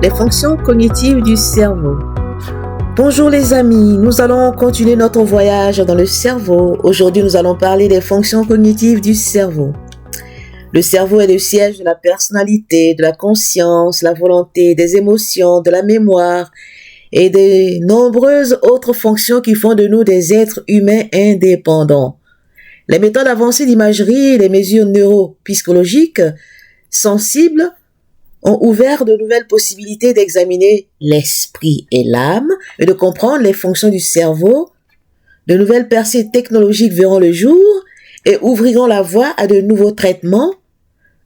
les fonctions cognitives du cerveau. Bonjour les amis, nous allons continuer notre voyage dans le cerveau. Aujourd'hui, nous allons parler des fonctions cognitives du cerveau. Le cerveau est le siège de la personnalité, de la conscience, la volonté, des émotions, de la mémoire et de nombreuses autres fonctions qui font de nous des êtres humains indépendants. Les méthodes avancées d'imagerie et les mesures neuropsychologiques sensibles ont ouvert de nouvelles possibilités d'examiner l'esprit et l'âme et de comprendre les fonctions du cerveau. De nouvelles percées technologiques verront le jour et ouvriront la voie à de nouveaux traitements.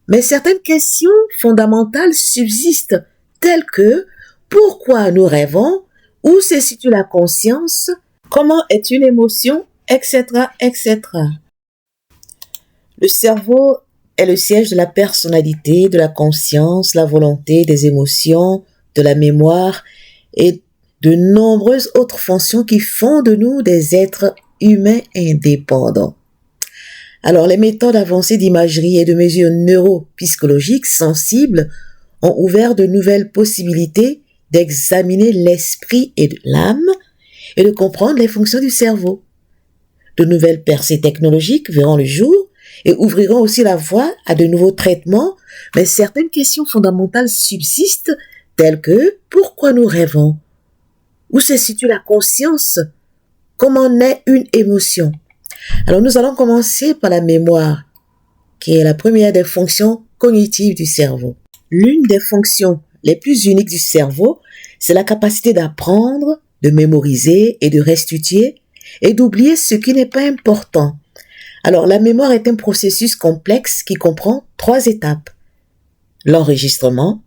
Mais certaines questions fondamentales subsistent, telles que pourquoi nous rêvons, où se situe la conscience, comment est une émotion, etc., etc. Le cerveau est le siège de la personnalité, de la conscience, la volonté, des émotions, de la mémoire et de nombreuses autres fonctions qui font de nous des êtres humains indépendants. Alors, les méthodes avancées d'imagerie et de mesures neuropsychologiques sensibles ont ouvert de nouvelles possibilités d'examiner l'esprit et l'âme et de comprendre les fonctions du cerveau. De nouvelles percées technologiques verront le jour et ouvriront aussi la voie à de nouveaux traitements, mais certaines questions fondamentales subsistent, telles que pourquoi nous rêvons, où se situe la conscience, comment naît une émotion. Alors nous allons commencer par la mémoire, qui est la première des fonctions cognitives du cerveau. L'une des fonctions les plus uniques du cerveau, c'est la capacité d'apprendre, de mémoriser et de restituer et d'oublier ce qui n'est pas important. Alors, la mémoire est un processus complexe qui comprend 3 étapes. L'enregistrement,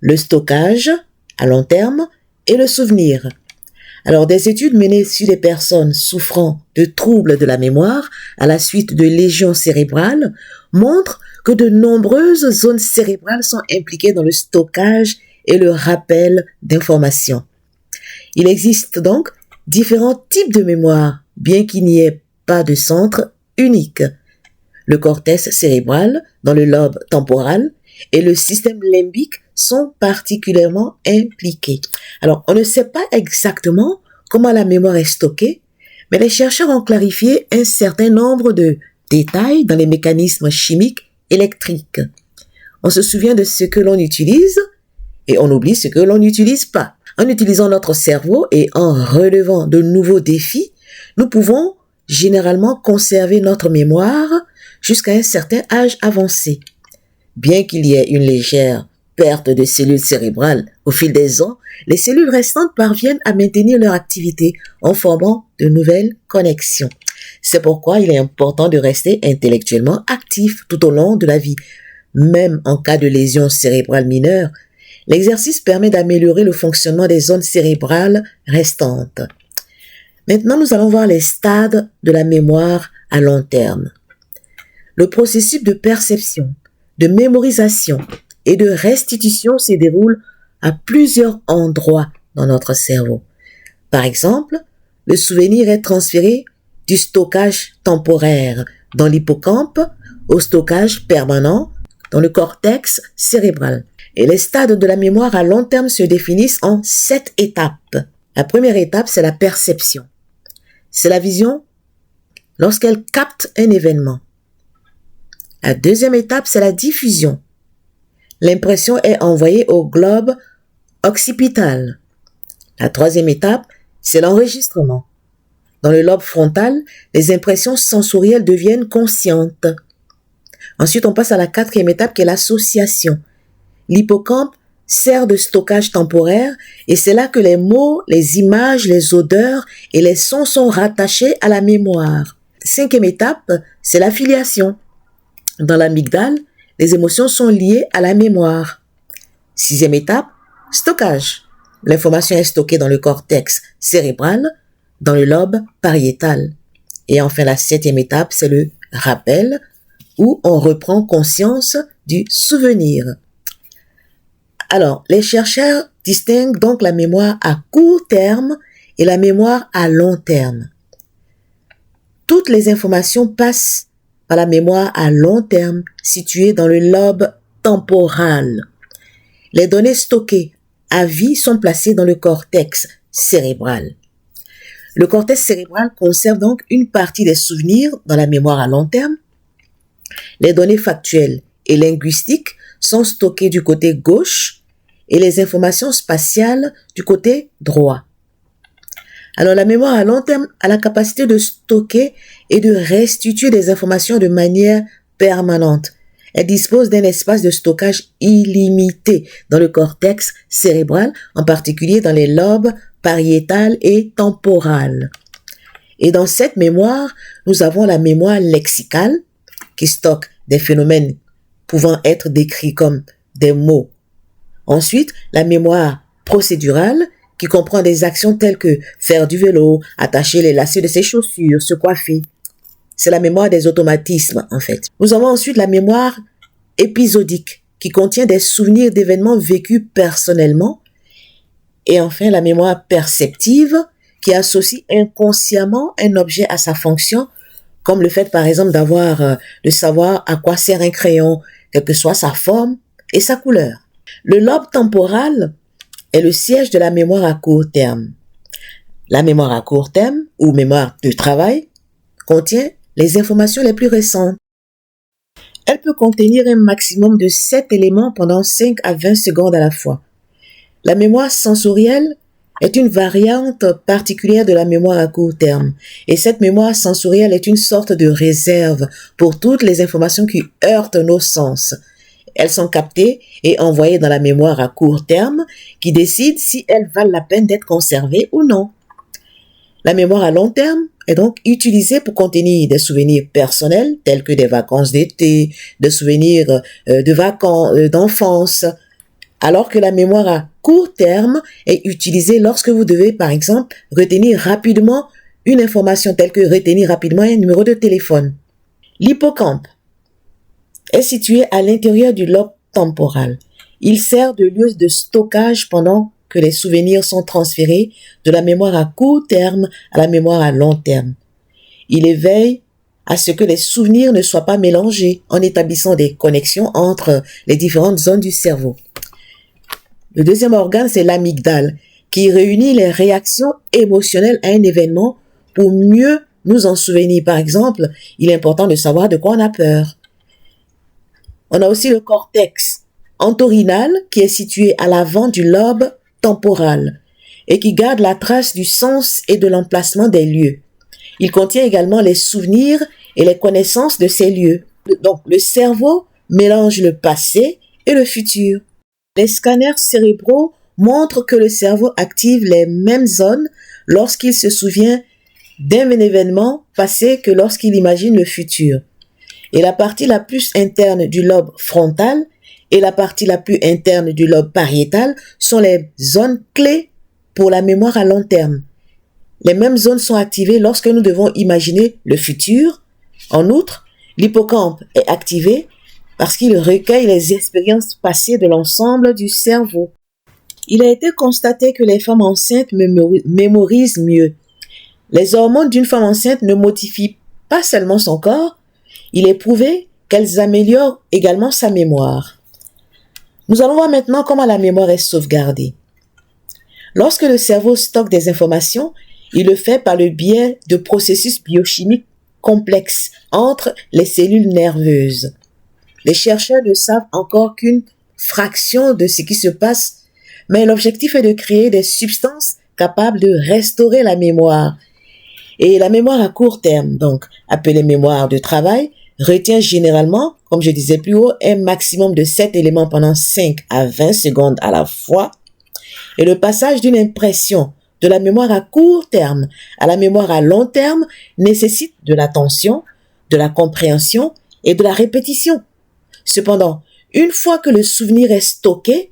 le stockage à long terme et le souvenir. Alors, des études menées sur des personnes souffrant de troubles de la mémoire à la suite de lésions cérébrales montrent que de nombreuses zones cérébrales sont impliquées dans le stockage et le rappel d'informations. Il existe donc différents types de mémoire, bien qu'il n'y ait pas de centre unique. Le cortex cérébral dans le lobe temporal et le système limbique sont particulièrement impliqués. Alors, on ne sait pas exactement comment la mémoire est stockée, mais les chercheurs ont clarifié un certain nombre de détails dans les mécanismes chimiques électriques. On se souvient de ce que l'on utilise et on oublie ce que l'on n'utilise pas. En utilisant notre cerveau et en relevant de nouveaux défis, nous pouvons généralement conserver notre mémoire jusqu'à un certain âge avancé. Bien qu'il y ait une légère perte de cellules cérébrales au fil des ans, les cellules restantes parviennent à maintenir leur activité en formant de nouvelles connexions. C'est pourquoi il est important de rester intellectuellement actif tout au long de la vie. Même en cas de lésion cérébrale mineure, l'exercice permet d'améliorer le fonctionnement des zones cérébrales restantes. Maintenant, nous allons voir les stades de la mémoire à long terme. Le processus de perception, de mémorisation et de restitution se déroule à plusieurs endroits dans notre cerveau. Par exemple, le souvenir est transféré du stockage temporaire dans l'hippocampe au stockage permanent dans le cortex cérébral. Et les stades de la mémoire à long terme se définissent en 7 étapes. La première étape, c'est la perception. C'est la vision lorsqu'elle capte un événement. La deuxième étape, c'est la diffusion. L'impression est envoyée au globe occipital. La troisième étape, c'est l'enregistrement. Dans le lobe frontal, les impressions sensorielles deviennent conscientes. Ensuite, on passe à la 4e étape qui est l'association. L'hippocampe sert de stockage temporaire et c'est là que les mots, les images, les odeurs et les sons sont rattachés à la mémoire. 5e étape, c'est l'affiliation. Dans l'amygdale, les émotions sont liées à la mémoire. 6e étape, stockage. L'information est stockée dans le cortex cérébral, dans le lobe pariétal. Et enfin, la 7e étape, c'est le rappel, où on reprend conscience du souvenir. Alors, les chercheurs distinguent donc la mémoire à court terme et la mémoire à long terme. Toutes les informations passent par la mémoire à long terme située dans le lobe temporal. Les données stockées à vie sont placés dans le cortex cérébral. Le cortex cérébral conserve donc une partie des souvenirs dans la mémoire à long terme. Les données factuelles et linguistiques sont stockées du côté gauche et les informations spatiales du côté droit. Alors la mémoire à long terme a la capacité de stocker et de restituer des informations de manière permanente. Elle dispose d'un espace de stockage illimité dans le cortex cérébral, en particulier dans les lobes pariétal et temporal. Et dans cette mémoire, nous avons la mémoire lexicale qui stocke des phénomènes pouvant être décrits comme des mots. Ensuite, la mémoire procédurale qui comprend des actions telles que faire du vélo, attacher les lacets de ses chaussures, se coiffer. C'est la mémoire des automatismes, en fait. Nous avons ensuite la mémoire épisodique qui contient des souvenirs d'événements vécus personnellement. Et enfin, la mémoire perceptive qui associe inconsciemment un objet à sa fonction, comme le fait, par exemple, de savoir à quoi sert un crayon, quelle que soit sa forme et sa couleur. Le lobe temporal est le siège de la mémoire à court terme. La mémoire à court terme, ou mémoire de travail, contient les informations les plus récentes. Elle peut contenir un maximum de 7 éléments pendant 5 à 20 secondes à la fois. La mémoire sensorielle est une variante particulière de la mémoire à court terme. Et cette mémoire sensorielle est une sorte de réserve pour toutes les informations qui heurtent nos sens. Elles sont captées et envoyées dans la mémoire à court terme qui décide si elles valent la peine d'être conservées ou non. La mémoire à long terme est donc utilisée pour contenir des souvenirs personnels tels que des vacances d'été, des souvenirs de vacances, d'enfance, alors que la mémoire à court terme est utilisée lorsque vous devez, par exemple, retenir rapidement une information telle que retenir rapidement un numéro de téléphone. L'hippocampe est situé à l'intérieur du lobe temporal. Il sert de lieu de stockage pendant que les souvenirs sont transférés de la mémoire à court terme à la mémoire à long terme. Il éveille à ce que les souvenirs ne soient pas mélangés en établissant des connexions entre les différentes zones du cerveau. Le deuxième organe, c'est l'amygdale, qui réunit les réactions émotionnelles à un événement pour mieux nous en souvenir. Par exemple, il est important de savoir de quoi on a peur. On a aussi le cortex entorhinal, qui est situé à l'avant du lobe temporal et qui garde la trace du sens et de l'emplacement des lieux. Il contient également les souvenirs et les connaissances de ces lieux. Donc, le cerveau mélange le passé et le futur. Les scanners cérébraux montrent que le cerveau active les mêmes zones lorsqu'il se souvient d'un événement passé que lorsqu'il imagine le futur. Et la partie la plus interne du lobe frontal et la partie la plus interne du lobe pariétal sont les zones clés pour la mémoire à long terme. Les mêmes zones sont activées lorsque nous devons imaginer le futur. En outre, l'hippocampe est activé parce qu'il recueille les expériences passées de l'ensemble du cerveau. Il a été constaté que les femmes enceintes mémorisent mieux. Les hormones d'une femme enceinte ne modifient pas seulement son corps, il est prouvé qu'elles améliorent également sa mémoire. Nous allons voir maintenant comment la mémoire est sauvegardée. Lorsque le cerveau stocke des informations, il le fait par le biais de processus biochimiques complexes entre les cellules nerveuses. Les chercheurs ne savent encore qu'une fraction de ce qui se passe, mais l'objectif est de créer des substances capables de restaurer la mémoire. Et la mémoire à court terme, donc appelée mémoire de travail, retient généralement, comme je disais plus haut, un maximum de 7 éléments pendant 5 à 20 secondes à la fois. Et le passage d'une impression de la mémoire à court terme à la mémoire à long terme nécessite de l'attention, de la compréhension et de la répétition. Cependant, une fois que le souvenir est stocké,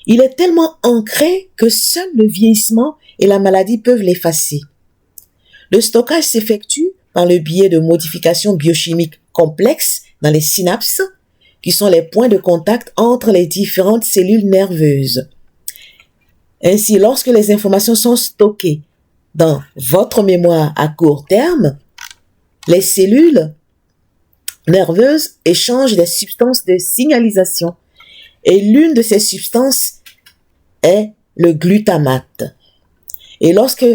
il est tellement ancré que seul le vieillissement et la maladie peuvent l'effacer. Le stockage s'effectue par le biais de modifications biochimiques complexes dans les synapses, qui sont les points de contact entre les différentes cellules nerveuses. Ainsi, lorsque les informations sont stockées dans votre mémoire à court terme, les cellules nerveuses échangent des substances de signalisation et l'une de ces substances est le glutamate. Et lorsque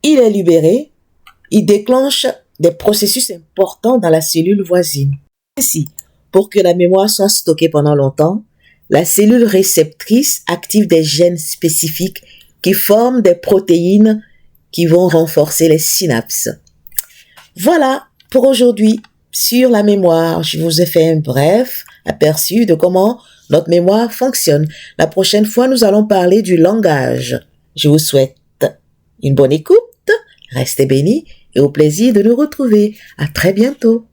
il est libéré, il déclenche des processus importants dans la cellule voisine. Ainsi, pour que la mémoire soit stockée pendant longtemps, la cellule réceptrice active des gènes spécifiques qui forment des protéines qui vont renforcer les synapses. Voilà pour aujourd'hui sur la mémoire. Je vous ai fait un bref aperçu de comment notre mémoire fonctionne. La prochaine fois, nous allons parler du langage. Je vous souhaite une bonne écoute, restez bénis et au plaisir de nous retrouver. À très bientôt.